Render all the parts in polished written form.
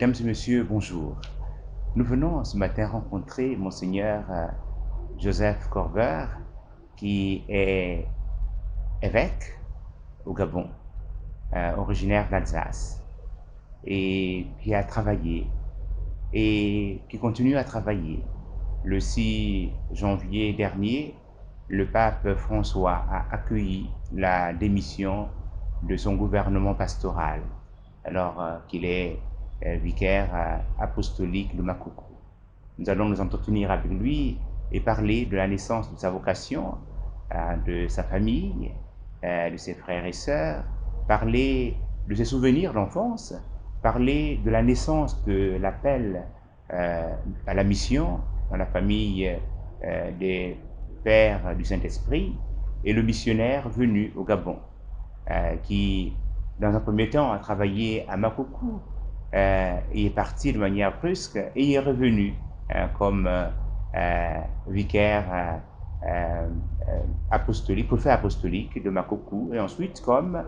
Mesdames et messieurs, bonjour. Nous venons ce matin rencontrer Monseigneur Joseph Corber, qui est évêque au Gabon, originaire d'Alsace, et qui a travaillé et qui continue à travailler. Le 6 janvier dernier, le pape François a accueilli la démission de son gouvernement pastoral, alors qu'il est vicaire apostolique de Makoko. Nous allons nous entretenir avec lui et parler de la naissance de sa vocation, de sa famille, de ses frères et sœurs, parler de ses souvenirs d'enfance, parler de la naissance de l'appel à la mission dans la famille des pères du Saint-Esprit et le missionnaire venu au Gabon, qui, dans un premier temps, a travaillé à Makoko et est parti de manière brusque et est revenu comme vicaire apostolique, préfet apostolique de Makoko, et ensuite comme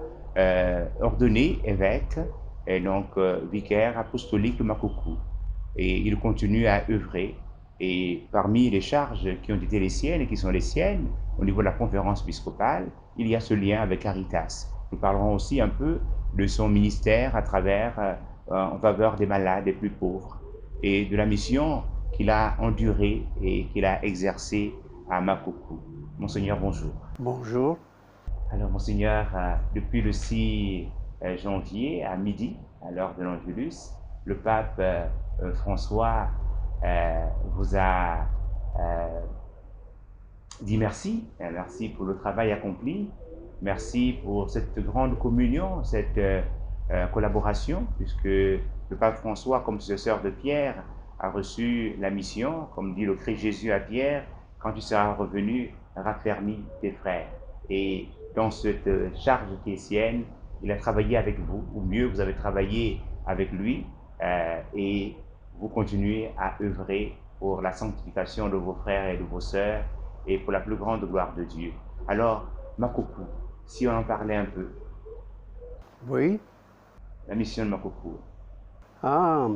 ordonné évêque et donc vicaire apostolique de Makoko. Et il continue à œuvrer. Et parmi les charges qui ont été les siennes et qui sont les siennes au niveau de la conférence épiscopale, il y a ce lien avec Caritas. Nous parlerons aussi un peu de son ministère à travers, en faveur des malades, des plus pauvres, et de la mission qu'il a endurée et qu'il a exercée à Makoko. Monseigneur, bonjour. Bonjour. Alors, Monseigneur, depuis le 6 janvier à midi, à l'heure de l'Angélus, le pape François vous a dit merci. Merci pour le travail accompli. Merci pour cette grande communion, cette collaboration, puisque le pape François, comme successeur de Pierre, a reçu la mission, comme dit le Christ Jésus à Pierre, quand tu seras revenu, raffermis tes frères. Et dans cette charge qui est sienne, il a travaillé avec vous, ou mieux, vous avez travaillé avec lui, et vous continuez à œuvrer pour la sanctification de vos frères et de vos sœurs, et pour la plus grande gloire de Dieu. Alors, Makoko, si on en parlait un peu, Oui. la mission de Makoko. Ah,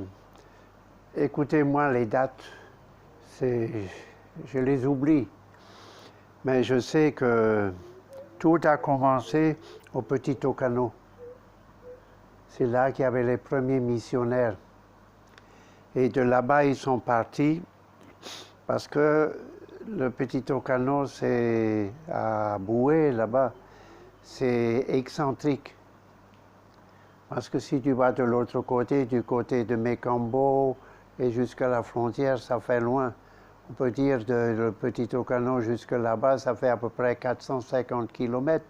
écoutez-moi, les dates, je les oublie. Mais je sais que tout a commencé au Petit Ocano. C'est là qu'il y avait les premiers missionnaires. Et de là-bas, ils sont partis parce que le Petit Ocano, c'est à Boué, là-bas, c'est excentrique. Parce que si tu vas de l'autre côté, du côté de Mékambo et jusqu'à la frontière, ça fait loin. On peut dire de le Petit Ocano jusque là-bas, ça fait à peu près 450 km.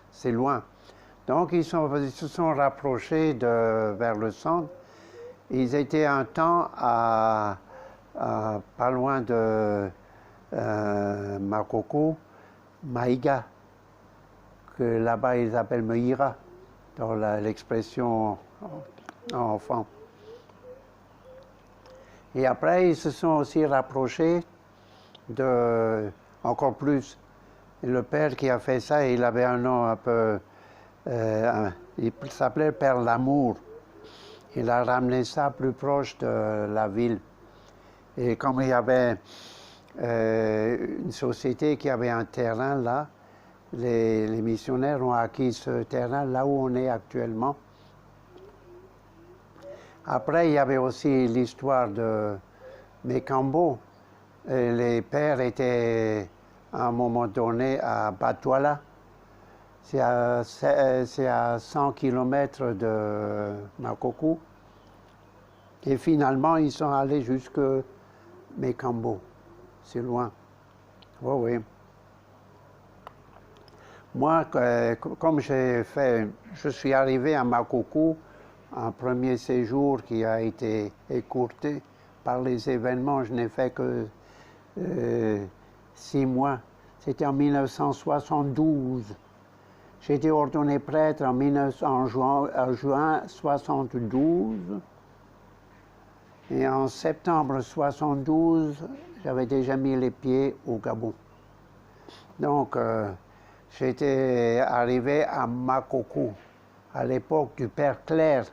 C'est loin. Donc ils se sont rapprochés vers le centre. Ils étaient un temps pas loin de Makoko, Maïga, que là-bas ils appellent Meïra, dans l'expression enfant. Et après, ils se sont aussi rapprochés encore plus. Et le père qui a fait ça, il avait un nom un peu... il s'appelait Père Lamour. Il a ramené ça plus proche de la ville. Et comme il y avait une société qui avait un terrain là, les missionnaires ont acquis ce terrain là où on est actuellement. Après, il y avait aussi l'histoire de Mékambo. Les pères étaient à un moment donné à Batouala. C'est à 100 km de Makoko. Et finalement, ils sont allés jusque Mékambo. C'est loin. Oui, oui. Moi, comme je suis arrivé à Makoko, un premier séjour qui a été écourté par les événements. Je n'ai fait que 6 mois. C'était en 1972. J'ai été ordonné prêtre en juin 1972. Et en septembre 1972, j'avais déjà mis les pieds au Gabon. Donc, j'étais arrivé à Makoko, à l'époque du Père Clair.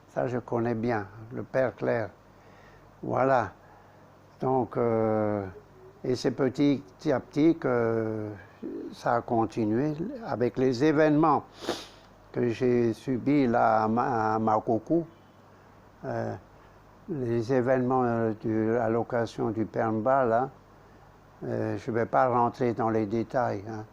Ça, je connais bien. le Père Clair. Voilà. Donc, et c'est petit à petit que ça a continué avec les événements que j'ai subis là à Makoko. Les événements à l'occasion du Pernba, là, je ne vais pas rentrer dans les détails. Hein.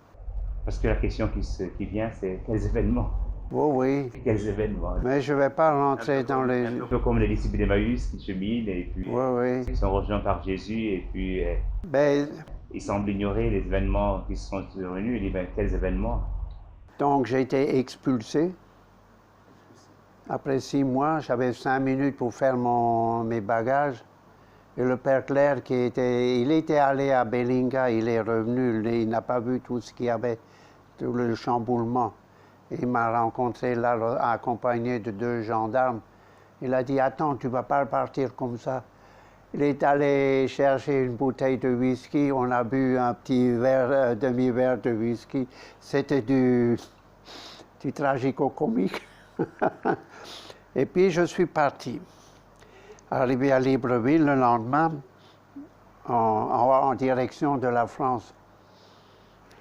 Parce que la question qui vient, c'est quels événements? Oui, oui, Quels événements? mais je ne vais pas rentrer dans les... Un peu comme les disciples d'Emmaüs qui cheminent et puis Oui, oui. ils sont rejoints par Jésus et puis Ben, ils semblent ignorer les événements qui sont survenus. Il dit, ben, quels événements? donc j'ai été expulsé. Après 6 mois, j'avais 5 minutes pour faire mes bagages. Et le Père Clair, il était allé à Bellinga, il est revenu, il n'a pas vu tout ce qu'il y avait, tout le chamboulement. Il m'a rencontré là, accompagné de 2 gendarmes. Il a dit, attends, tu ne vas pas partir comme ça. Il est allé chercher une bouteille de whisky, on a bu un petit verre, demi-verre de whisky. C'était du tragico-comique. Et puis je suis parti. Arrivé à Libreville le lendemain, en direction de la France.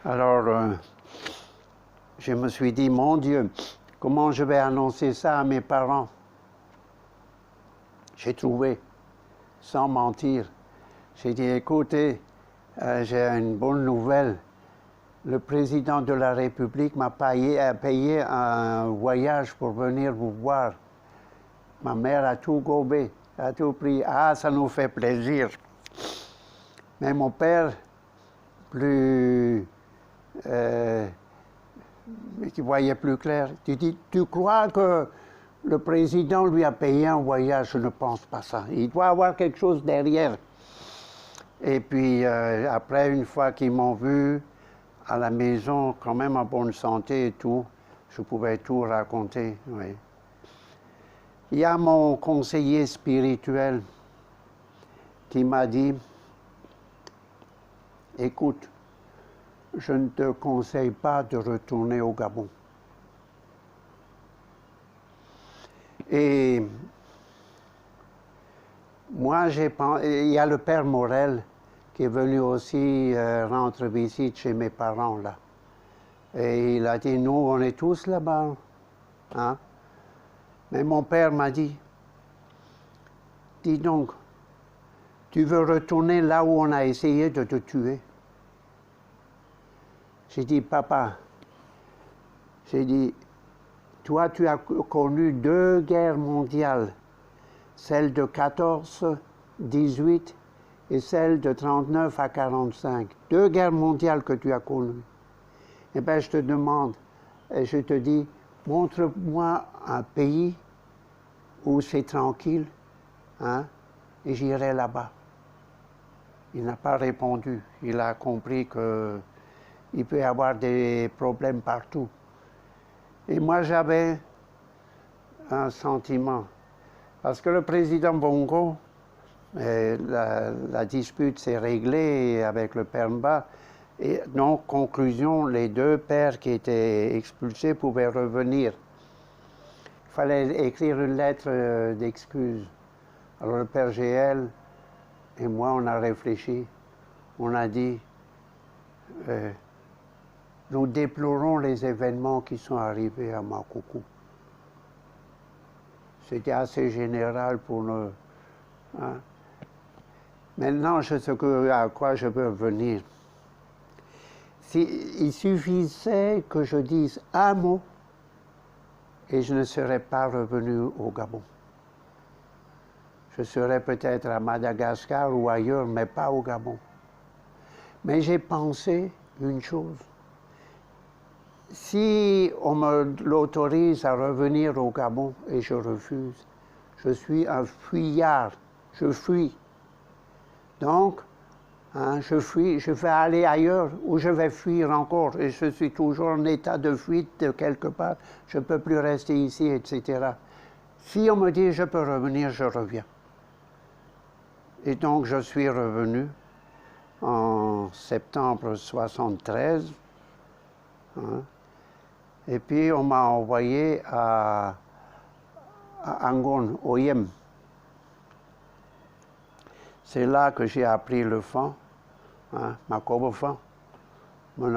Alors, je me suis dit, mon Dieu, comment je vais annoncer ça à mes parents? J'ai trouvé, sans mentir. J'ai dit, écoutez, j'ai une bonne nouvelle. Le président de la République m'a payé un voyage pour venir vous voir. Ma mère a tout gobé, a tout pris. Ah, ça nous fait plaisir. Mais mon père, plus... qui voyait plus clair, tu dis, tu crois que le président lui a payé un voyage? Je ne pense pas ça. Il doit avoir quelque chose derrière. Et puis, après, une fois qu'ils m'ont vu à la maison, quand même en bonne santé et tout, je pouvais tout raconter, oui. Il y a mon conseiller spirituel qui m'a dit, écoute, je ne te conseille pas de retourner au Gabon. Et moi, il y a le père Morel qui est venu aussi rendre visite chez mes parents là. Et il a dit, nous, on est tous là-bas. Hein? Mais mon père m'a dit, dis donc, tu veux retourner là où on a essayé de te tuer? J'ai dit, papa, j'ai dit, toi, tu as connu 2 guerres mondiales, celle de 14-18 et celle de 39 à 45. 2 guerres mondiales que tu as connues. Eh bien, je te demande, et je te dis, montre-moi un pays où c'est tranquille, hein, et j'irai là-bas. Il n'a pas répondu. Il a compris qu'il peut y avoir des problèmes partout. Et moi, j'avais un sentiment. Parce que le président Bongo, la dispute s'est réglée avec le Pernba. Et donc, conclusion, les 2 pères qui étaient expulsés pouvaient revenir. Il fallait écrire une lettre d'excuse. Alors le père GL et moi, on a réfléchi. On a dit, nous déplorons les événements qui sont arrivés à Makoko. C'était assez général pour nous. Hein. Maintenant, je sais à quoi je veux venir. Il suffisait que je dise un mot et je ne serais pas revenu au Gabon. Je serais peut-être à Madagascar ou ailleurs, mais pas au Gabon. Mais j'ai pensé une chose. Si on me l'autorise à revenir au Gabon et je refuse, je suis un fuyard, je fuis. Donc, hein, je fuis, je vais aller ailleurs où je vais fuir encore et je suis toujours en état de fuite de quelque part, je ne peux plus rester ici, etc. Si on me dit je peux revenir, je reviens. Et donc je suis revenu en septembre 1973. Hein, et puis on m'a envoyé à Yangon, au Yem. C'est là que j'ai appris le fond, hein, Makobofon. Oui,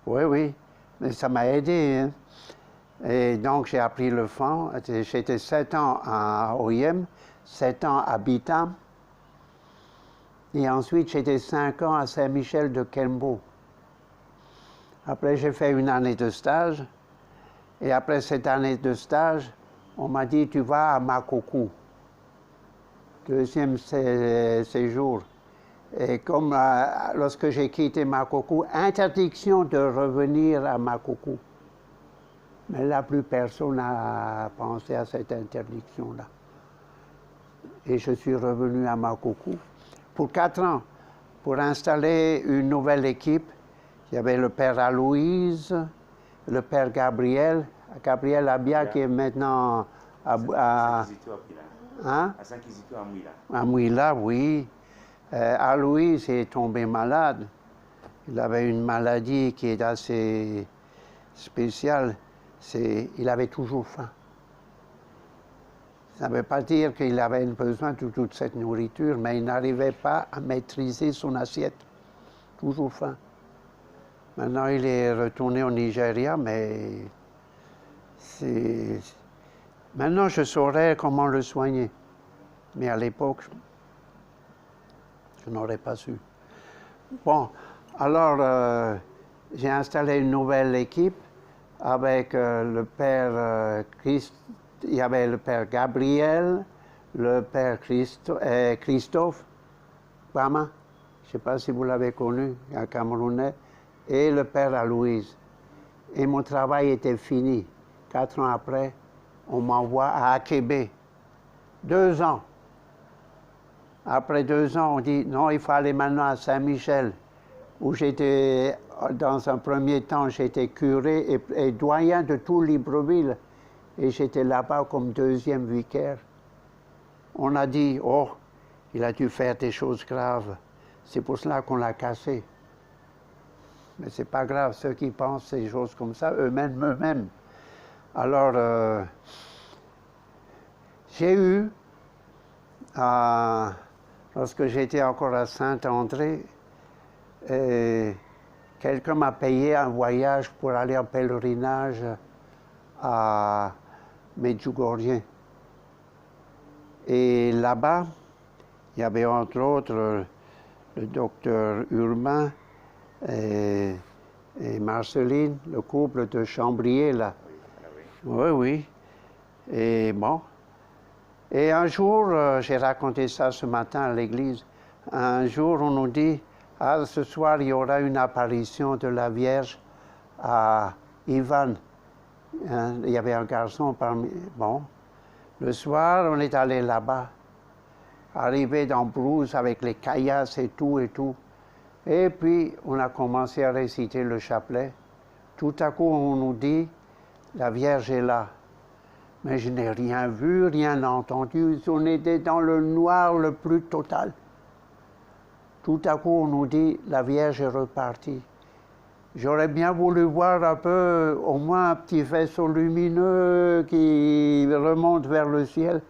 oui, mais ça m'a aidé. Hein. Et donc j'ai appris le fond. J'étais 7 ans à Oyem, 7 ans à Bitam. Et ensuite j'étais 5 ans à Saint-Michel de Kembo. Après j'ai fait une année de stage. Et après cette année de stage, on m'a dit tu vas à Makokou. Deuxième séjour. Et comme lorsque j'ai quitté Makokou, interdiction de revenir à Makokou. Mais là, plus personne n'a pensé à cette interdiction-là. Et je suis revenu à Makokou pour 4 ans, pour installer une nouvelle équipe. Il y avait le père Aloïse, le père Gabriel Abia, qui est maintenant à Saint-Kizito, à Mouila. À Mouila, oui. Aloïse est tombé malade. Il avait une maladie qui est assez spéciale. Il avait toujours faim. Ça ne veut pas dire qu'il avait besoin de toute cette nourriture, mais il n'arrivait pas à maîtriser son assiette. Toujours faim. Maintenant, il est retourné au Nigeria, mais maintenant, je saurais comment le soigner. Mais à l'époque, je n'aurais pas su. Bon, alors, j'ai installé une nouvelle équipe avec le père il y avait le père Gabriel, le père Christophe Bama, je ne sais pas si vous l'avez connu, un Camerounais, et le père Aloïse. Et mon travail était fini. 4 ans après, on m'envoie à Akébé. 2 ans. Après 2 ans, on dit non, il faut aller maintenant à Saint-Michel, où j'étais, dans un premier temps, j'étais curé et doyen de tout Libreville. Et j'étais là-bas comme 2e vicaire. On a dit, oh, il a dû faire des choses graves. C'est pour cela qu'on l'a cassé. Mais c'est pas grave, ceux qui pensent ces choses comme ça, eux-mêmes. Alors, j'ai eu, lorsque j'étais encore à Saint-André, quelqu'un m'a payé un voyage pour aller en pèlerinage à Medjugorje. Et là-bas, il y avait entre autres le docteur Urbain et Marceline, le couple de Chambrier, là. Oui, oui. Et bon. Et un jour, j'ai raconté ça ce matin à l'église, un jour on nous dit, ah, ce soir il y aura une apparition de la Vierge à Ivan. Hein, il y avait un garçon parmi... Bon, le soir, on est allé là-bas, arrivé dans Brousse avec les caillasses et tout et tout. Et puis, on a commencé à réciter le chapelet. Tout à coup, on nous dit, la Vierge est là. Mais je n'ai rien vu, rien entendu. On était dans le noir le plus total. Tout à coup, on nous dit, la Vierge est repartie. J'aurais bien voulu voir un peu, au moins un petit vaisseau lumineux qui remonte vers le ciel.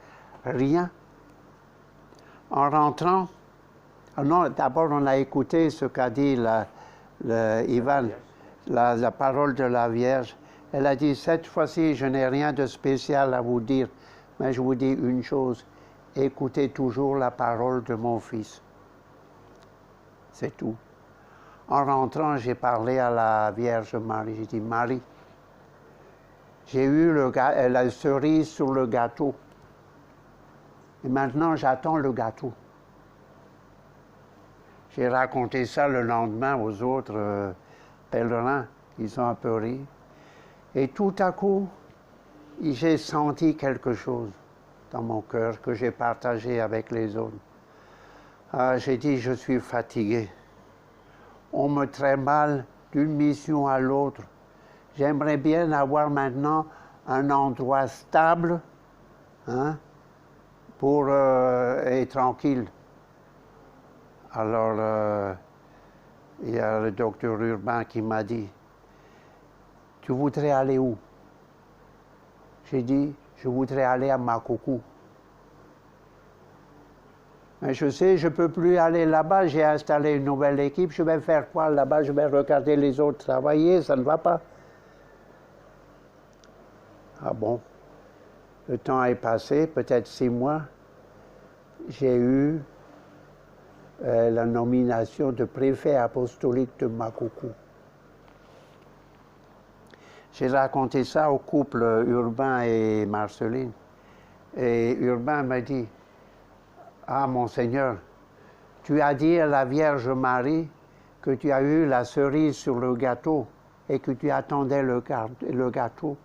Rien. En rentrant, non, d'abord on a écouté ce qu'a dit Ivan, la parole de la Vierge. Elle a dit, cette fois-ci, je n'ai rien de spécial à vous dire, mais je vous dis une chose, écoutez toujours la parole de mon fils. C'est tout. En rentrant, j'ai parlé à la Vierge Marie. J'ai dit, Marie, j'ai eu la cerise sur le gâteau. Et maintenant, j'attends le gâteau. J'ai raconté ça le lendemain aux autres pèlerins. Ils ont un peu ri. Et tout à coup, j'ai senti quelque chose dans mon cœur que j'ai partagé avec les autres. J'ai dit, je suis fatigué. On me traite mal d'une mission à l'autre. J'aimerais bien avoir maintenant un endroit stable, hein, pour être tranquille. Alors, il y a le docteur Urbain qui m'a dit, tu voudrais aller où? J'ai dit, Je voudrais aller à Makoko. Mais je sais, je ne peux plus aller là-bas, j'ai installé une nouvelle équipe, je vais faire quoi là-bas? Je vais regarder les autres travailler, ça ne va pas. Ah bon? Le temps est passé, peut-être 6 mois. J'ai eu la nomination de préfet apostolique de Makoko. J'ai raconté ça au couple Urbain et Marceline. Et Urbain m'a dit, ah Monseigneur, tu as dit à la Vierge Marie que tu as eu la cerise sur le gâteau et que tu attendais le gâteau.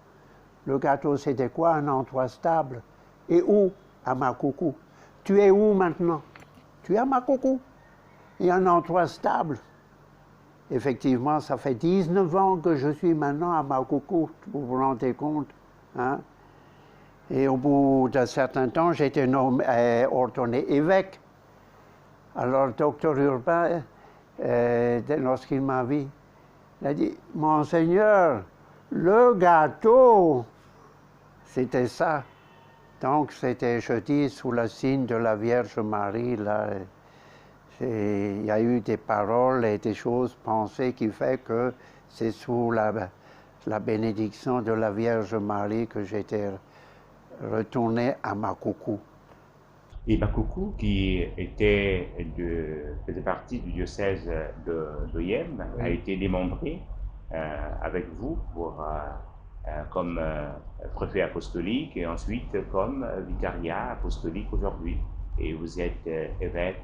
Le gâteau, c'était quoi? Un endroit stable. Et où? À Makoko. Tu es où maintenant? Tu es à Makoko. Et un endroit stable. Effectivement, ça fait 19 ans que je suis maintenant à Makoko, vous vous rendez compte, hein? Et au bout d'un certain temps, j'ai été ordonné évêque. Alors, le docteur Urbain, lorsqu'il m'a vu, il a dit, Monseigneur, le gâteau, c'était ça. Donc, c'était jeudi sous le signe de la Vierge Marie, là. Il y a eu des paroles et des choses pensées qui fait que c'est sous la bénédiction de la Vierge Marie que j'étais retourné à Makoko. Et Makoko, qui faisait partie du diocèse d'Oyem, Oui. a été démembré avec vous comme préfet apostolique et ensuite comme vicariat apostolique aujourd'hui. Et vous êtes évêque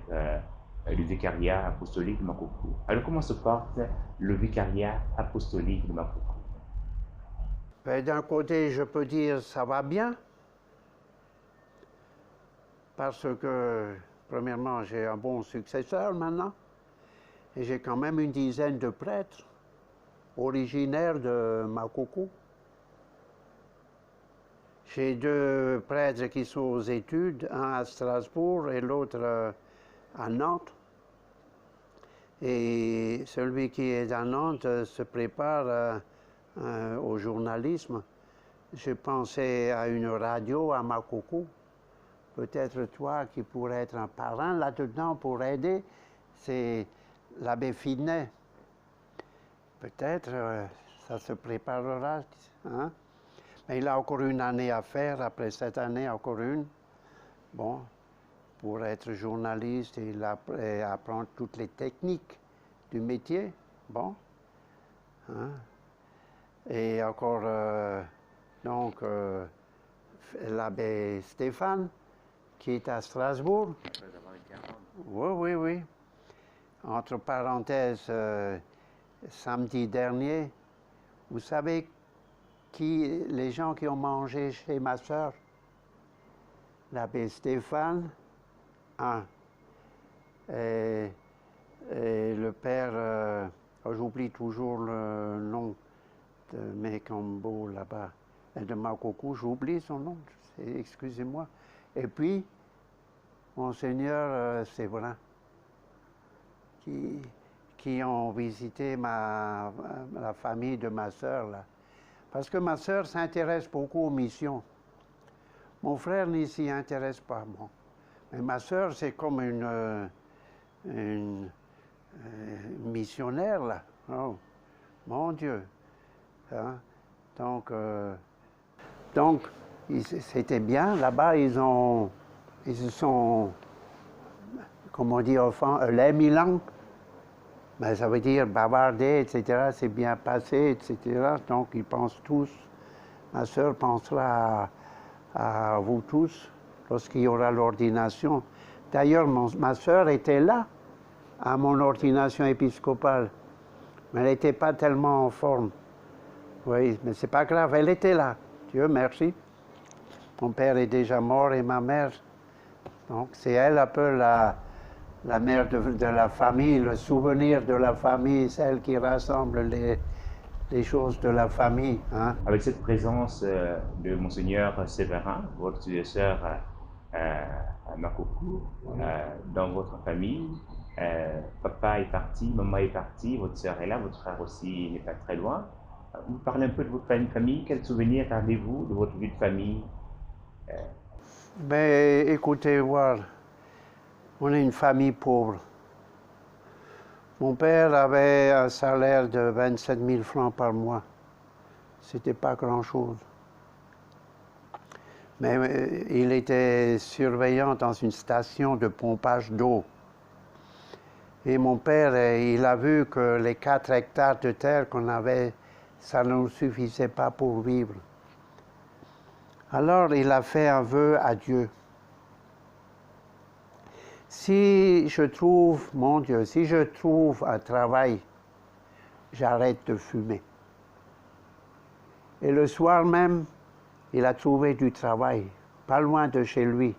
du vicariat apostolique de Makoko. Alors comment se porte le vicariat apostolique de Makoko? Ben, d'un côté, je peux dire ça va bien, parce que, premièrement, j'ai un bon successeur maintenant, et j'ai quand même une dizaine de prêtres originaires de Makoko. J'ai 2 prêtres qui sont aux études, un à Strasbourg et l'autre à Nantes. Et celui qui est à Nantes se prépare au journalisme. Je pensais à une radio à Makoko. Peut-être toi qui pourrais être un parrain là-dedans pour aider, c'est l'abbé Finet. Peut-être ça se préparera, hein? Mais il a encore une année à faire, après cette année encore une. Bon, pour être journaliste et apprendre toutes les techniques du métier. Bon. Hein? Et encore, donc, l'abbé Stéphane, qui est à Strasbourg. Oui, oui, oui. Entre parenthèses, samedi dernier, vous savez les gens qui ont mangé chez ma sœur, l'abbé Stéphane, et le père, j'oublie toujours le nom de Mekambo là-bas, de Makoko, j'oublie son nom, excusez-moi. Et puis, Monseigneur Séverin, qui ont visité la famille de ma sœur là. Parce que ma sœur s'intéresse beaucoup aux missions. Mon frère n'y s'y intéresse pas, bon. Mais ma sœur, c'est comme une missionnaire, là. Oh, mon Dieu. Hein? Donc c'était bien. Là-bas, ils se sont, comment dire, les Milan. Ben, ça veut dire bavarder, etc. C'est bien passé, etc. Donc ils pensent tous. Ma sœur pensera à vous tous lorsqu'il y aura l'ordination. D'ailleurs, ma sœur était là à mon ordination épiscopale, mais elle n'était pas tellement en forme. Oui, mais c'est pas grave, elle était là. Dieu merci. Mon père est déjà mort et ma mère. Donc c'est elle un peu la mère de la famille, le souvenir de la famille, celle qui rassemble les choses de la famille. Hein. Avec cette présence de Monseigneur Séverin, votre successeur à Makoko, dans votre famille, papa est parti, maman est partie, votre sœur est là, votre frère aussi n'est pas très loin. Vous parlez un peu de votre famille, quel souvenir gardez-vous de votre vie de famille? Ben, écoutez, voir, on est une famille pauvre. Mon père avait un salaire de 27 000 francs par mois. C'était pas grand-chose. Mais il était surveillant dans une station de pompage d'eau. Et mon père, il a vu que les 4 hectares de terre qu'on avait, ça ne nous suffisait pas pour vivre. Alors il a fait un vœu à Dieu. Si je trouve, mon Dieu, si je trouve un travail, j'arrête de fumer. Et le soir même, il a trouvé du travail, pas loin de chez lui.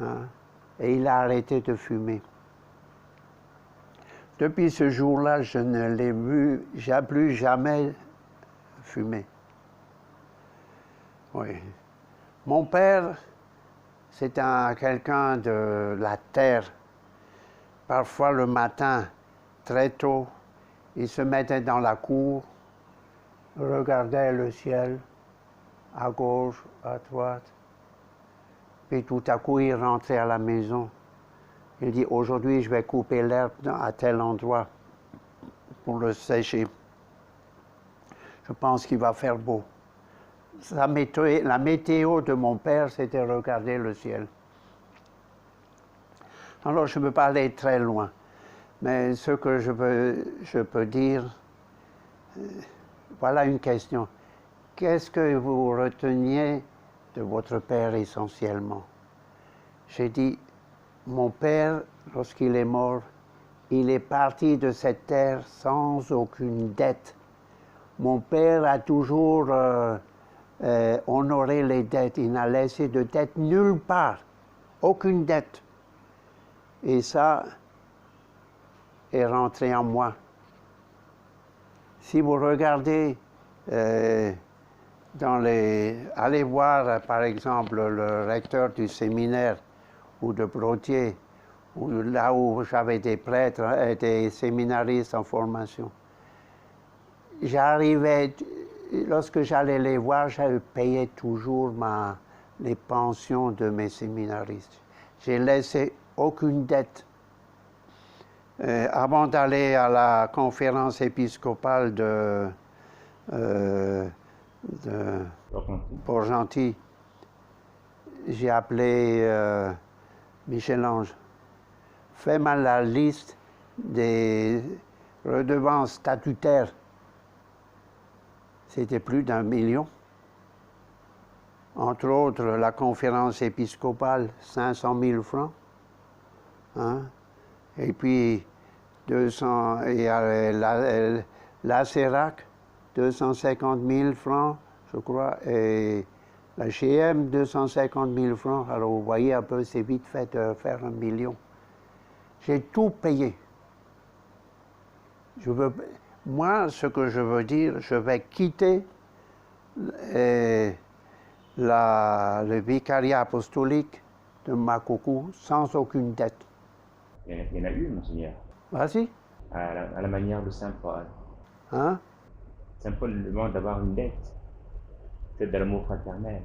Hein? Et il a arrêté de fumer. Depuis ce jour-là, je ne l'ai vu plus jamais fumer. Oui. Mon père, c'est quelqu'un de la terre. Parfois le matin, très tôt, il se mettait dans la cour, regardait le ciel, à gauche, à droite. Puis tout à coup, il rentrait à la maison. Il dit, aujourd'hui, je vais couper l'herbe à tel endroit pour le sécher. Je pense qu'il va faire beau. La météo de mon père, c'était regarder le ciel. Alors, je ne peux pas aller très loin. Mais ce que je peux dire, voilà une question. Qu'est-ce que vous reteniez de votre père essentiellement? J'ai dit, mon père, lorsqu'il est mort, il est parti de cette terre sans aucune dette. Mon père a toujours honoré les dettes. Il n'a laissé de dette nulle part, aucune dette. Et ça est rentré en moi. Si vous regardez allez voir par exemple le recteur du séminaire ou de Brotier, ou là où j'avais des prêtres et des séminaristes en formation. J'arrivais, lorsque j'allais les voir, je payais toujours les pensions de mes séminaristes. J'ai laissé aucune dette. Avant d'aller à la conférence épiscopale de Port-Gentil, j'ai appelé Michel-Ange. Fais-moi la liste des redevances statutaires. C'était plus d'1 million. Entre autres, la conférence épiscopale, 500 000 francs. Hein? Et puis, 200, et la CERAC, 250 000 francs, je crois, et la GM, 250 000 francs. Alors, vous voyez un peu, c'est vite fait de faire 1 million. J'ai tout payé. Moi, ce que je veux dire, je vais quitter le vicariat apostolique de Makoko sans aucune dette. Il y en a eu, monseigneur. Vas-y. À la manière de Saint Paul. Hein? Saint Paul demande d'avoir une dette. C'est de l'amour fraternel.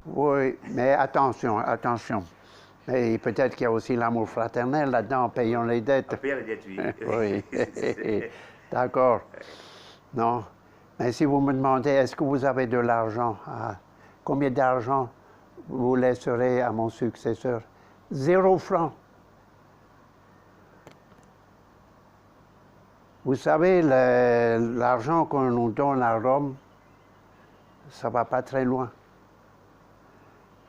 Oui, mais attention, attention. Et peut-être qu'il y a aussi l'amour fraternel là-dedans, en payant les dettes. En payant les dettes, oui. Oui, d'accord. Non. Mais si vous me demandez, est-ce que vous avez de l'argent? Combien d'argent vous laisserez à mon successeur? 0 franc. Vous savez, l'argent qu'on nous donne à Rome, ça ne va pas très loin.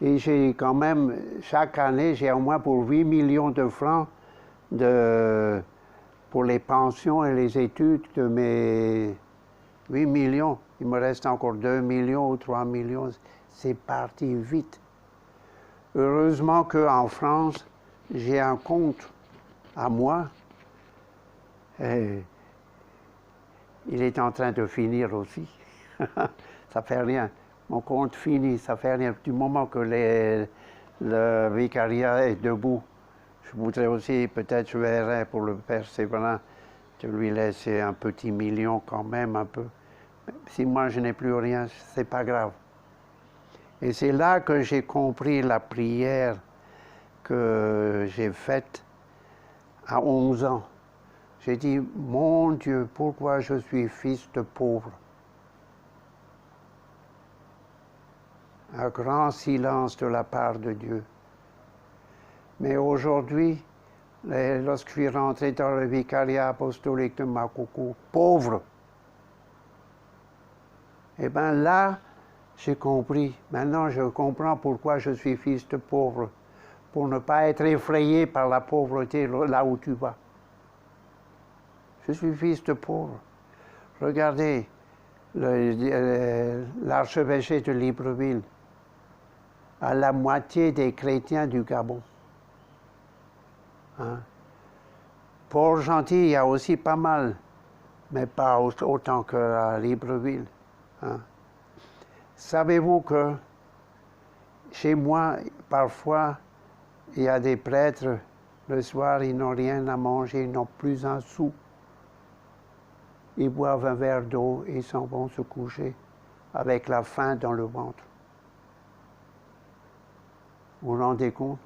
Et j'ai quand même, chaque année, j'ai au moins pour 8 millions de francs pour les pensions et les études de mes 8 millions. Il me reste encore 2 millions ou 3 millions. C'est parti vite. Heureusement qu'en France, j'ai un compte à moi. Et il est en train de finir aussi. Ça fait rien. Mon compte finit, ça fait rien. Du moment que le vicariat est debout, je voudrais aussi, peut-être je verrai pour le Père Séverin, de lui laisser un petit million quand même, un peu. Si moi je n'ai plus rien, c'est pas grave. Et c'est là que j'ai compris la prière que j'ai faite à 11 ans. J'ai dit, mon Dieu, pourquoi je suis fils de pauvre? Un grand silence de la part de Dieu. Mais aujourd'hui, lorsque je suis rentré dans le vicariat apostolique de Makoko, pauvre, et bien là, j'ai compris. Maintenant, je comprends pourquoi je suis fils de pauvre, pour ne pas être effrayé par la pauvreté là où tu vas. Je suis fils de pauvre. Regardez l'archevêché de Libreville, à la moitié des chrétiens du Gabon. Hein? Port-Gentil, il y a aussi pas mal, mais pas autant qu'à Libreville. Hein? Savez-vous que chez moi, parfois, il y a des prêtres, le soir, ils n'ont rien à manger, ils n'ont plus un sou. Ils boivent un verre d'eau et ils s'en vont se coucher avec la faim dans le ventre. Vous vous rendez compte?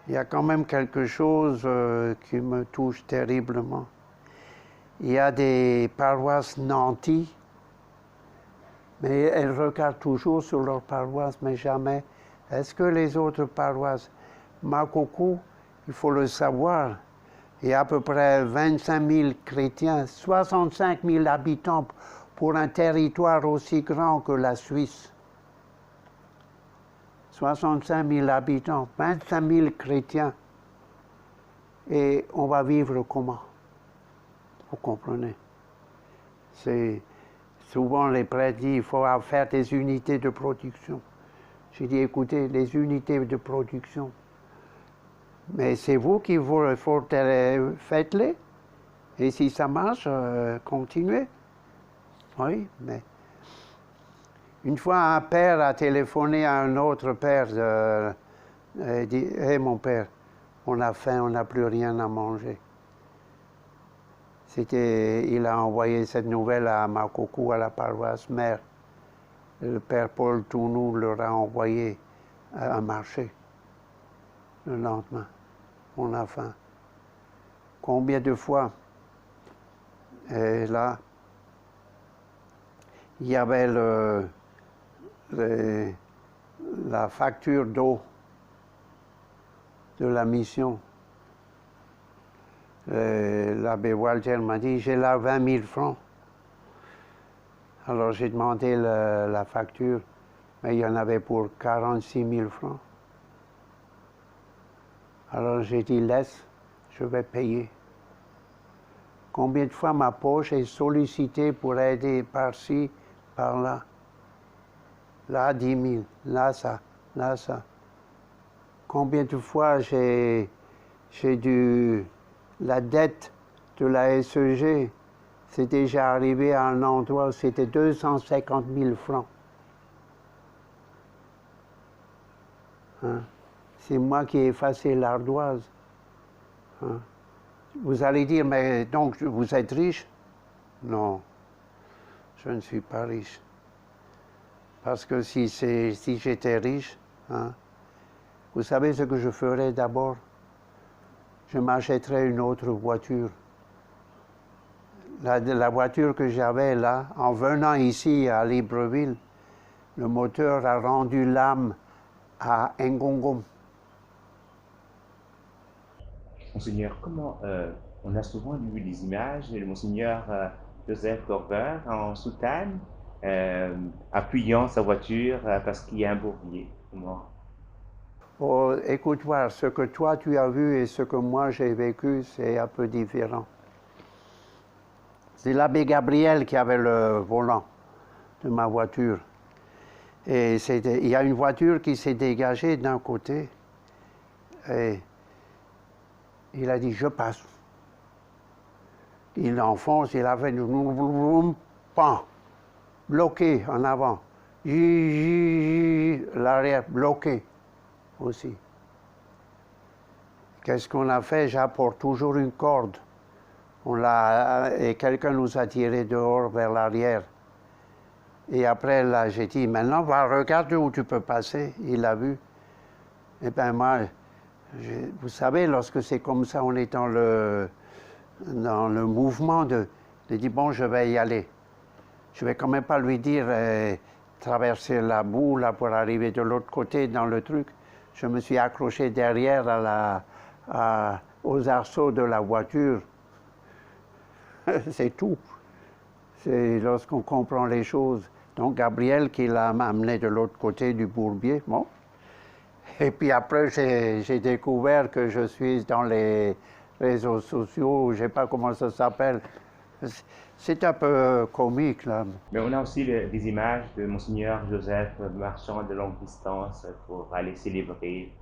Il y a quand même quelque chose qui me touche terriblement. Il y a des paroisses nantis, mais elles regardent toujours sur leur paroisse, mais jamais. Est-ce que les autres paroisses, Makoko, il faut le savoir, il y a à peu près 25 000 chrétiens, 65 000 habitants pour un territoire aussi grand que la Suisse. 65 000 habitants, 25 000 chrétiens. Et on va vivre comment? Vous comprenez? C'est souvent les prêtres disent qu'il faut faire des unités de production. J'ai dit, écoutez, les unités de production, mais c'est vous qui faites-les. Et si ça marche, continuez. Oui, mais une fois un père a téléphoné à un autre père et dit, hé mon père, on a faim, on n'a plus rien à manger. Il a envoyé cette nouvelle à Makoko, à la paroisse mère. Le père Paul Tounou leur a envoyé à un marché le lendemain. On a faim. Combien de fois? Et là, il y avait la facture d'eau de la mission. L'abbé Walter m'a dit, j'ai là 20 000 francs. Alors j'ai demandé la facture, mais il y en avait pour 46 000 francs. Alors j'ai dit, laisse, je vais payer. Combien de fois ma poche est sollicitée pour aider par-ci, par-là. Là, 10 000, là, ça, là, ça. Combien de fois j'ai dû... La dette de la SEG, c'est déjà arrivé à un endroit où c'était 250 000 francs. Hein? C'est moi qui ai effacé l'ardoise. Hein? Vous allez dire, mais donc vous êtes riche? Non, je ne suis pas riche. Parce que si j'étais riche, hein, vous savez ce que je ferais d'abord? Je m'achèterais une autre voiture. La voiture que j'avais là, en venant ici à Libreville, le moteur a rendu l'âme à Ngongom. Monseigneur, comment on a souvent vu des images de Monseigneur Joseph Corver en soutane, appuyant sa voiture parce qu'il y a un bourbier. Comment? Oh, écoute, voir, ce que toi tu as vu et ce que moi j'ai vécu, c'est un peu différent. C'est l'abbé Gabriel qui avait le volant de ma voiture. Et il y a une voiture qui s'est dégagée d'un côté. Et il a dit, je passe. Il enfonce, il a fait pan, bloqué en avant. L'arrière bloqué aussi. Qu'est-ce qu'on a fait? J'apporte toujours une corde. Et quelqu'un nous a tiré dehors vers l'arrière. Et après, là, j'ai dit, maintenant, va, regarde où tu peux passer. Il a vu. Et bien, moi, vous savez, lorsque c'est comme ça, on est dans le mouvement de dire, bon, je vais y aller. Je ne vais quand même pas lui dire, traverser la boue, là, pour arriver de l'autre côté dans le truc. Je me suis accroché derrière aux arceaux de la voiture. C'est tout. C'est lorsqu'on comprend les choses. Donc, Gabriel qui l'a amené de l'autre côté du bourbier, bon. Et puis après, j'ai découvert que je suis dans les réseaux sociaux, je ne sais pas comment ça s'appelle. C'est un peu comique, là. Mais on a aussi des images de Monseigneur Joseph marchant de longue distance pour aller célébrer,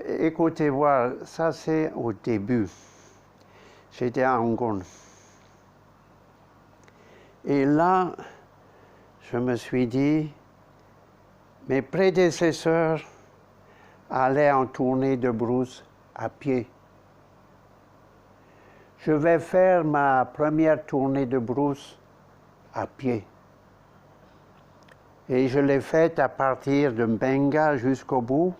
Écoutez, voir, ça c'est au début. J'étais à Yangon. Et là, je me suis dit, mes prédécesseurs allaient en tournée de brousse à pied. Je vais faire ma première tournée de brousse à pied. Et je l'ai faite à partir de Mbenga jusqu'au bout.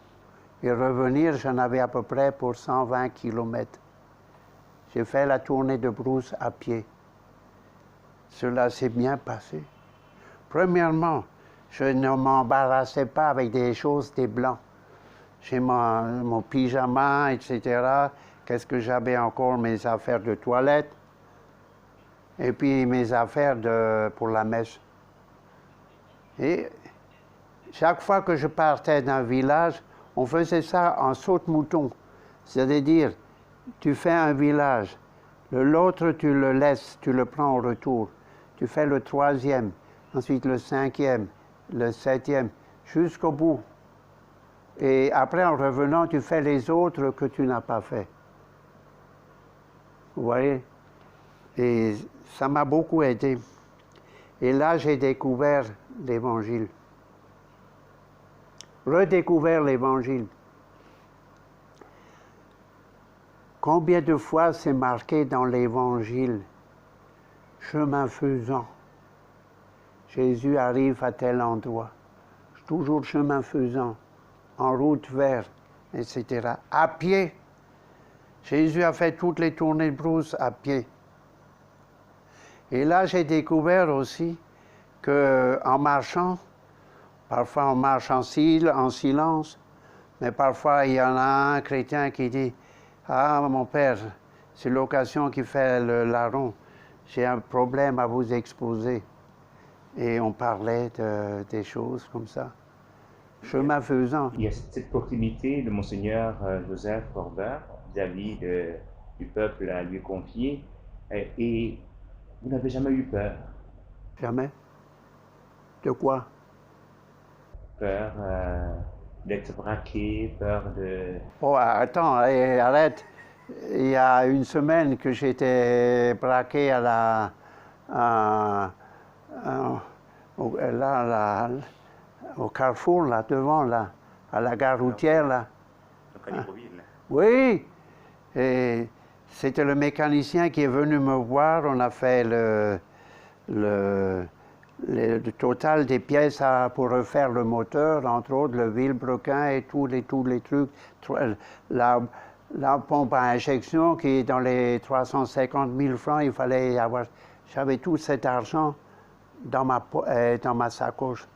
Et revenir, j'en avais à peu près pour 120 km. J'ai fait la tournée de brousse à pied. Cela s'est bien passé. Premièrement, je ne m'embarrassais pas avec des choses, des blancs. J'ai mon pyjama, etc. Qu'est-ce que j'avais encore? Mes affaires de toilette. Et puis mes affaires pour la messe. Et chaque fois que je partais d'un village, on faisait ça en saute-mouton. C'est-à-dire, tu fais un village, l'autre tu le laisses, tu le prends au retour. Tu fais le troisième, ensuite le cinquième, le septième, jusqu'au bout. Et après, en revenant, tu fais les autres que tu n'as pas fait. Vous voyez? Et ça m'a beaucoup aidé. Et là, j'ai découvert l'Évangile. Redécouvert l'Évangile. Combien de fois c'est marqué dans l'Évangile? Chemin faisant. Jésus arrive à tel endroit. Toujours chemin faisant. En route vers, etc. À pied. Jésus a fait toutes les tournées de brousse à pied. Et là, j'ai découvert aussi qu'en marchant, parfois on marche en silence, mais parfois il y en a un chrétien qui dit « Ah, mon père, c'est l'occasion qui fait le larron, j'ai un problème à vous exposer. » Et on parlait des choses comme ça. Chemin faisant. Il y a cette proximité de Monseigneur Joseph Corber vis-à-vis du peuple à lui confier, et vous n'avez jamais eu peur? Jamais. De quoi? Peur d'être braqué, peur de... Oh, attends, arrête. Il y a une semaine que j'étais braqué au carrefour, là, devant, là, à la gare routière, là. Oui, et c'était le mécanicien qui est venu me voir. On a fait le total des pièces pour refaire le moteur, entre autres le vilebrequin et tous les trucs. La pompe à injection qui est dans les 350 000 francs, il fallait avoir... J'avais tout cet argent dans ma sacoche.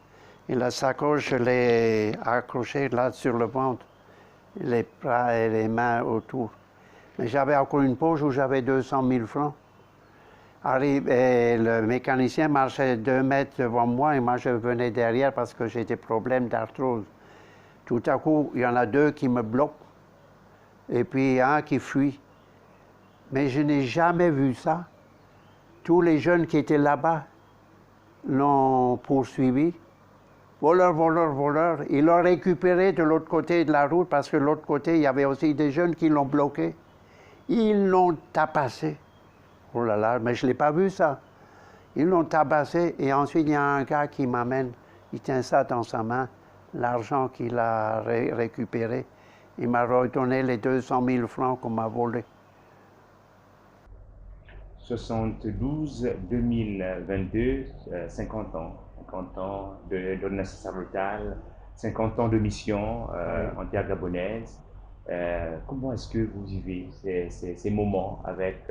Et la sacoche, je l'ai accrochée là sur le ventre, les bras et les mains autour. Mais j'avais encore une poche où j'avais 200 000 francs. Et le mécanicien marchait 2 mètres devant moi et moi je venais derrière parce que j'ai des problèmes d'arthrose. Tout à coup, il y en a 2 qui me bloquent et puis un qui fuit. Mais je n'ai jamais vu ça. Tous les jeunes qui étaient là-bas l'ont poursuivi. Voleur, voleur, voleur. Ils l'ont récupéré de l'autre côté de la route parce que de l'autre côté, il y avait aussi des jeunes qui l'ont bloqué. Ils l'ont tabassé. Oh là là, mais je ne l'ai pas vu ça. Ils l'ont tabassé et ensuite il y a un gars qui m'amène, il tient ça dans sa main, l'argent qu'il a récupéré. Il m'a redonné les 200 000 francs qu'on m'a volés. 72-2022, 50 ans. 50 ans d'ordonnance sacerdotale, 50 ans de mission Oui. en terre gabonaise. Comment est-ce que vous vivez ces moments avec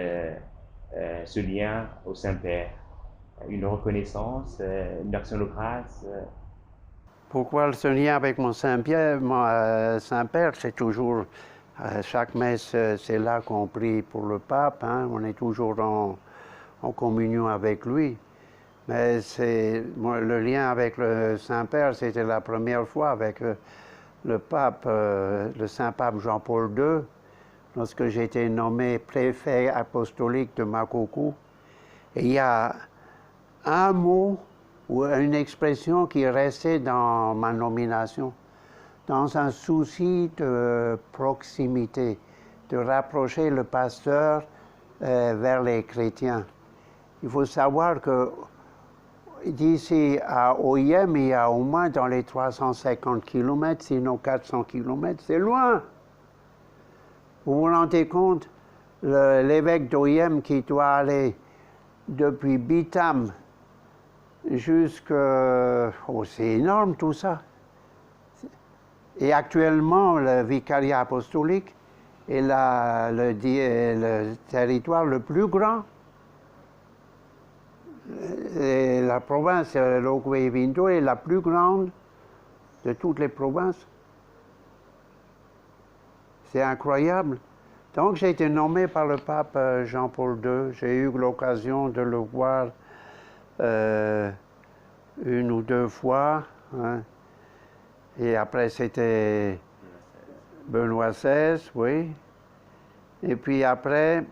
ce lien au Saint-Père? Une reconnaissance, une action de grâce? Pourquoi ce lien avec mon Saint-Pierre, mon Saint-Père, c'est toujours, chaque messe, c'est là qu'on prie pour le pape, hein, on est toujours en communion avec lui. Mais le lien avec le Saint-Père, c'était la première fois avec le pape, le Saint-Pape Jean-Paul II, lorsque j'ai été nommé préfet apostolique de Makoko. Et il y a un mot ou une expression qui est restée dans ma nomination, dans un souci de proximité, de rapprocher le pasteur vers les chrétiens. Il faut savoir que d'ici à OIM, il y a au moins dans les 350 km, sinon 400 km, c'est loin. Vous vous rendez compte, l'évêque d'OIM qui doit aller depuis Bitam jusque... Oh, c'est énorme tout ça. Et actuellement, le vicariat apostolique est le territoire le plus grand. Et la province, l'Ogooué-Vindo, est la plus grande de toutes les provinces. C'est incroyable. Donc j'ai été nommé par le pape Jean-Paul II. J'ai eu l'occasion de le voir une ou deux fois. Hein. Et après c'était Benoît XVI, oui. Et puis après,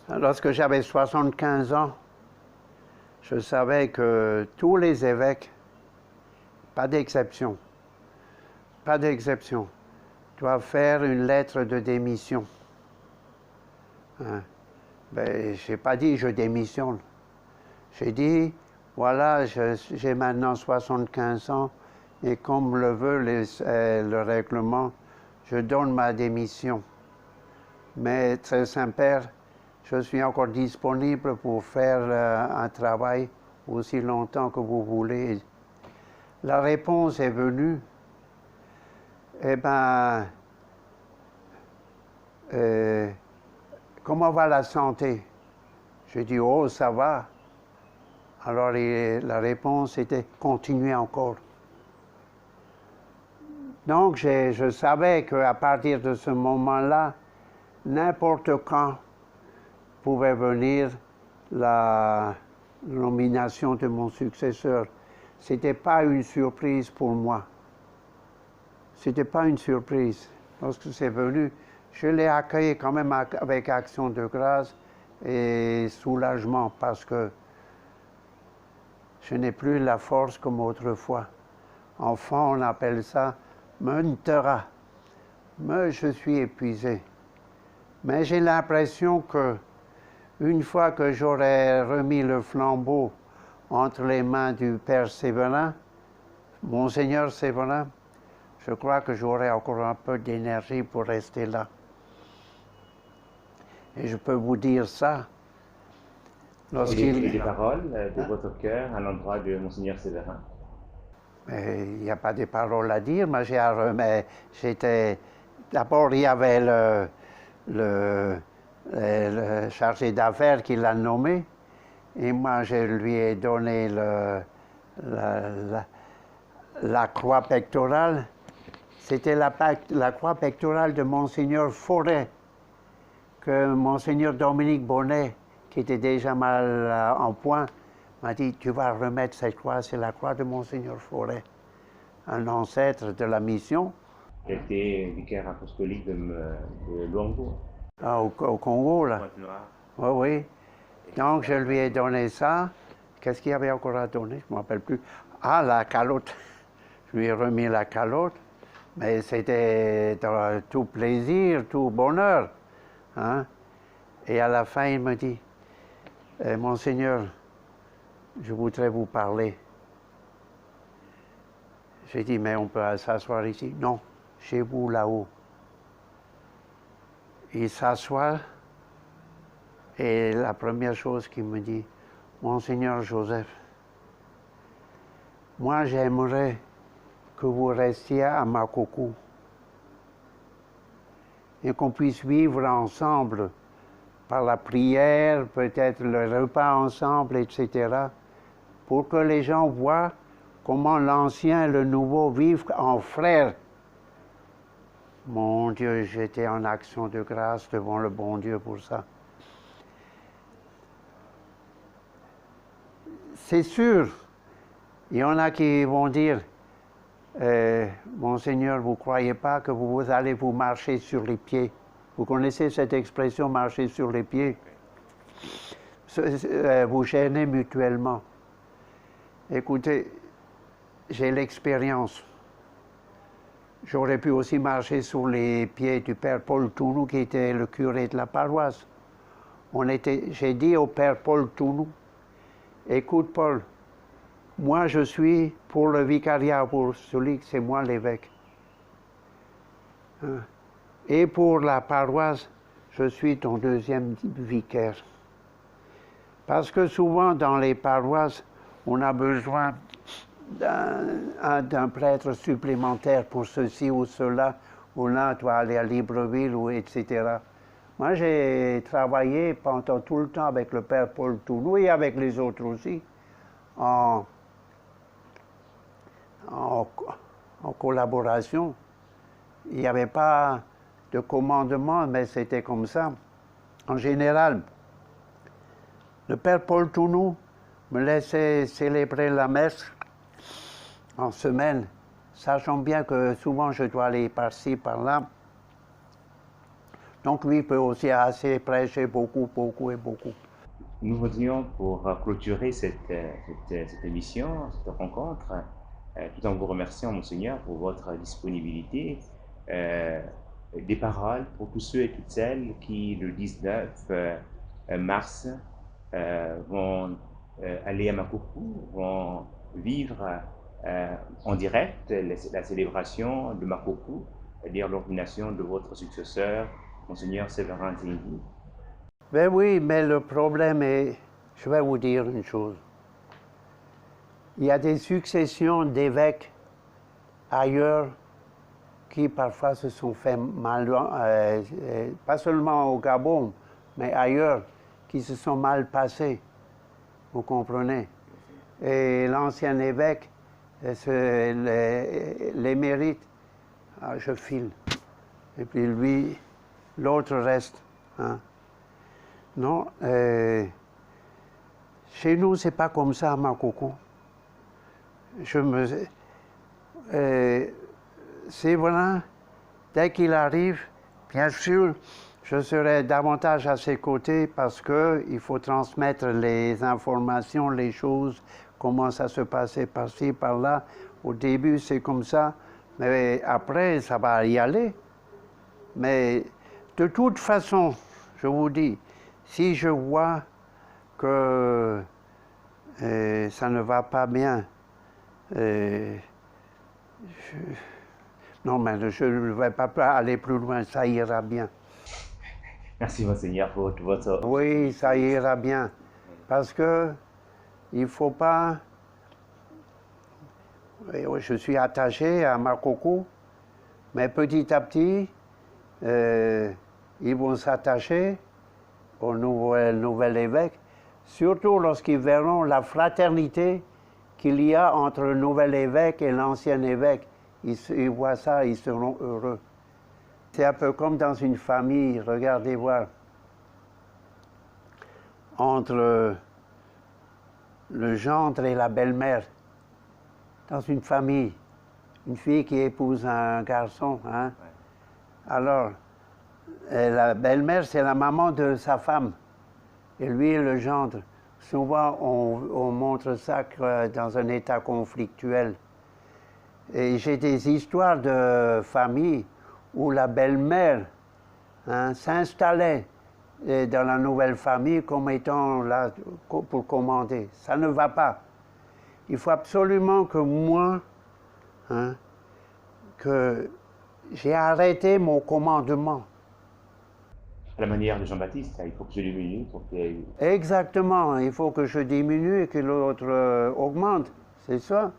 lorsque j'avais 75 ans, je savais que tous les évêques, pas d'exception, doivent faire une lettre de démission. Hein. Ben, je n'ai pas dit je démissionne. J'ai dit, voilà, j'ai maintenant 75 ans et comme le veut le règlement, je donne ma démission. Mais très Saint-Père, je suis encore disponible pour faire un travail aussi longtemps que vous voulez. La réponse est venue. Eh bien, comment va la santé? J'ai dit, oh, ça va. Alors la réponse était, continuez encore. Donc je savais qu'à partir de ce moment-là, n'importe quand pouvait venir la nomination de mon successeur. Ce n'était pas une surprise pour moi. Ce n'était pas une surprise. Lorsque c'est venu, je l'ai accueilli quand même avec action de grâce et soulagement parce que je n'ai plus la force comme autrefois. Enfant, on appelle ça mentera. Mais je suis épuisé. Mais j'ai l'impression que une fois que j'aurai remis le flambeau entre les mains du Père Séverin, Monseigneur Séverin, je crois que j'aurai encore un peu d'énergie pour rester là. Et je peux vous dire ça. Et des paroles de votre cœur à l'endroit de Monseigneur Séverin? Il n'y a pas de paroles à dire, mais j'étais... D'abord, il y avait le chargé d'affaires qui l'a nommé, et moi, je lui ai donné la croix pectorale. C'était la croix pectorale de Monseigneur Forêt, que Monseigneur Dominique Bonnet, qui était déjà mal en point, m'a dit, tu vas remettre cette croix, c'est la croix de Monseigneur Forêt, un ancêtre de la mission. Il était vicaire apostolique de Luango. Au Congo, là. Oui, oui. Donc, je lui ai donné ça. Qu'est-ce qu'il y avait encore à donner? Je ne me rappelle plus. Ah, la calotte. Je lui ai remis la calotte. Mais c'était tout plaisir, tout bonheur. Hein? Et à la fin, il me dit, Monseigneur, je voudrais vous parler. J'ai dit, mais on peut s'asseoir ici? Non, chez vous, là-haut. Il s'assoit et la première chose qu'il me dit, Monseigneur Joseph, moi j'aimerais que vous restiez à Makoko et qu'on puisse vivre ensemble par la prière, peut-être le repas ensemble, etc., pour que les gens voient comment l'ancien et le nouveau vivent en frères. Mon Dieu, j'étais en action de grâce devant le bon Dieu pour ça. C'est sûr, il y en a qui vont dire, Monseigneur, vous ne croyez pas que vous allez vous marcher sur les pieds? Vous connaissez cette expression, marcher sur les pieds? Vous gênez mutuellement. Écoutez, j'ai l'expérience. J'aurais pu aussi marcher sur les pieds du père Paul Tounou, qui était le curé de la paroisse. J'ai dit au père Paul Tounou, écoute Paul, moi je suis pour le vicariat, pour celui que c'est moi l'évêque. Et pour la paroisse, je suis ton deuxième vicaire. Parce que souvent dans les paroisses, on a besoin d'un prêtre supplémentaire pour ceci ou cela, ou là, tu vas aller à Libreville, ou etc. Moi, j'ai travaillé pendant tout le temps avec le père Paul Tounou et avec les autres aussi, en collaboration. Il n'y avait pas de commandement, mais c'était comme ça. En général, le père Paul Tounou me laissait célébrer la messe en semaine, sachant bien que souvent je dois aller par-ci, par-là. Donc lui peut aussi assez prêcher beaucoup, beaucoup et beaucoup. Nous voudrions, pour clôturer cette émission, cette rencontre, tout en vous remerciant, Monseigneur, pour votre disponibilité, des paroles pour tous ceux et toutes celles qui, le 19 mars, vont aller à Makoko, vont vivre en direct la célébration de Makoko, c'est-à-dire l'ordination de votre successeur, Monseigneur Séverin Zinghi. Ben oui, mais le problème est, je vais vous dire une chose. Il y a des successions d'évêques ailleurs qui parfois se sont fait mal, pas seulement au Gabon, mais ailleurs, qui se sont mal passés. Vous comprenez? Et l'ancien évêque, les mérites, je file. Et puis lui, l'autre reste. Hein. Non, chez nous, c'est pas comme ça à Makoko. C'est vrai, dès qu'il arrive, bien sûr, je serai davantage à ses côtés parce qu'il faut transmettre les informations, les choses, comment ça se passait par-ci, par-là. Au début, c'est comme ça, mais après, ça va y aller. Mais de toute façon, je vous dis, si je vois que ça ne va pas bien, non, mais je ne vais pas aller plus loin, ça ira bien. Merci, Monseigneur, pour votre... Oui, ça ira bien. Parce que il ne faut pas... Je suis attaché à Makoko, mais petit à petit, ils vont s'attacher au nouvel évêque, surtout lorsqu'ils verront la fraternité qu'il y a entre le nouvel évêque et l'ancien évêque. Ils voient ça, ils seront heureux. C'est un peu comme dans une famille, regardez voir, entre le gendre et la belle-mère, dans une famille, une fille qui épouse un garçon. Hein? Ouais. Alors, la belle-mère, c'est la maman de sa femme, et lui, le gendre. Souvent, on montre ça dans un état conflictuel. Et j'ai des histoires de famille où la belle-mère s'installait dans la nouvelle famille comme étant là pour commander. Ça ne va pas. Il faut absolument que moi, que j'ai arrêté mon commandement. À la manière de Jean-Baptiste, il faut que je diminue pour qu'il y ait... Exactement, il faut que je diminue et que l'autre augmente, c'est ça.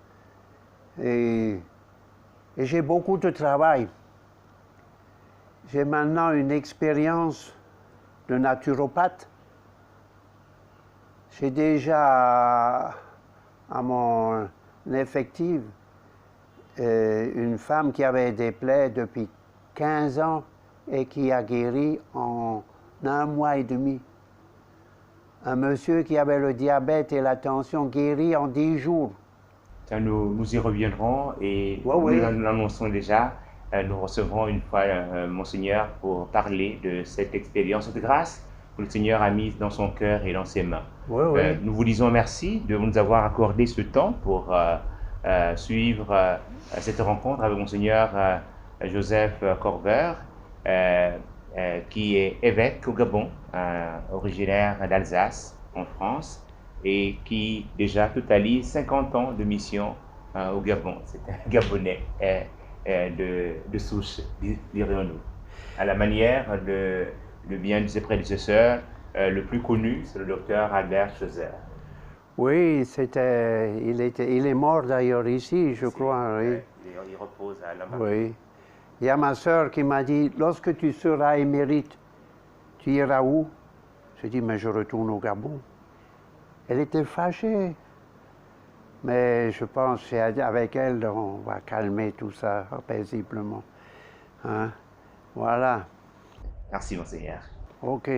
Et, et j'ai beaucoup de travail. J'ai maintenant une expérience de naturopathe. J'ai déjà à mon effectif une femme qui avait des plaies depuis 15 ans et qui a guéri en 1 mois et demi. Un monsieur qui avait le diabète et la tension guéri en 10 jours. Tiens, nous y reviendrons et Ouais, nous oui. l'annonçons déjà. Nous recevrons une fois Monseigneur pour parler de cette expérience de grâce que le Seigneur a mise dans son cœur et dans ses mains. Oui, oui. Nous vous disons merci de nous avoir accordé ce temps pour suivre cette rencontre avec Monseigneur Joseph Corber, qui est évêque au Gabon, originaire d'Alsace, en France, et qui déjà totalise 50 ans de mission au Gabon. C'est un Gabonais de souche, dirions-nous. À la manière de bien de ses prédécesseurs, le plus connu, c'est le docteur Albert Schweitzer. Oui, il est mort d'ailleurs ici, je crois. Oui. Il repose à la Oui. Il y a ma sœur qui m'a dit, lorsque tu seras émérite, tu iras où? Je dis, mais je retourne au Gabon. Elle était fâchée. Mais je pense qu'avec elle, on va calmer tout ça paisiblement. Hein? Voilà. Merci, Monseigneur. OK.